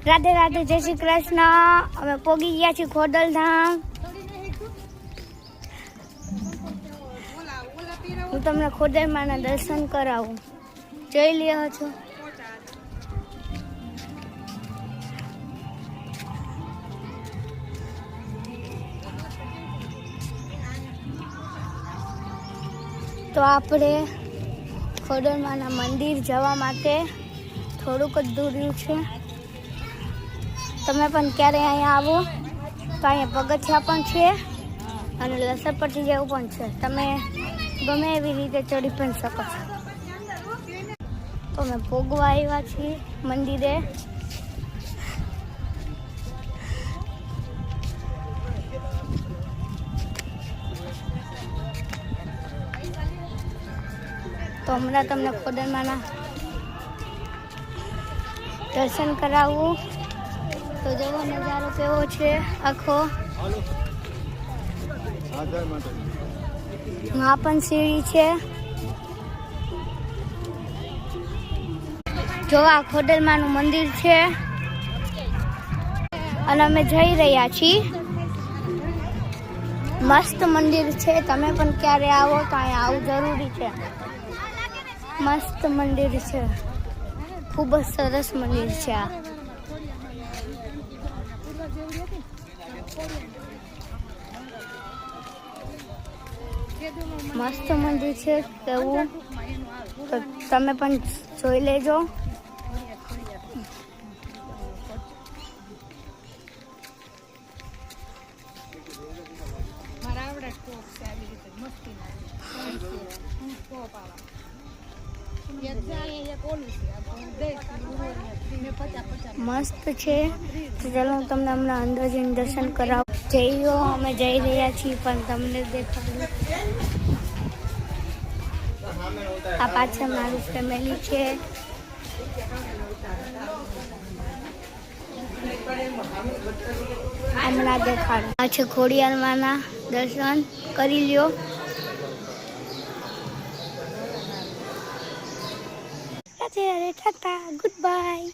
રાધે રાધે, જય શ્રી કૃષ્ણ। અમે પોગી ગયા છીએ ખોડલધામ। હું તમને ખોડલમાના દર્શન કરાવું, જોઈ લ્યો છો। તો આપણે ખોડલમાના મંદિર જવા માટે થોડુંક જ દૂર છે। તમે પણ ક્યારે અહીંયા આવો તો અહીંયા પગથિયા પણ છે અને લસરપટ્ટી જેવું પણ છે, તમે ગમે એવી રીતે ચડી પણ શકો છો। તો અમે પોગવા આવ્યા છીએ મંદિરે। તો હમણાં તમને ખોડલમાના દર્શન કરાવવું। તો જોવો નજારો કેવો છે આખો। વहाँ પણ સીડી છે। જો આ ખોડલમાનું મંદિર છે અને અમે જઈ રહ્યા છીએ। મસ્ત મંદિર છે, તમે પણ ક્યારે આવો તો અહીંયા આવવું જરૂરી છે। મસ્ત મંદિર છે, ખૂબ જ સરસ મંદિર છે આ। મસ્ત મંદિર છે તેવું તો તમે પણ જોઈ લેજો। મસ્ત છે, તો ચાલો હું તમને હમણાં અંદર જઈને દર્શન કરાવું। જઈઓ, અમે જઈ રહ્યા છીએ પણ તમને દેખાડું। આ પાછળ મારું ફેમિલી છે। હમણાં દેખાડું। આ છે ખોડિયારમાંના દર્શન કરી લ્યો। Radhe Radhe, Tata, good bye.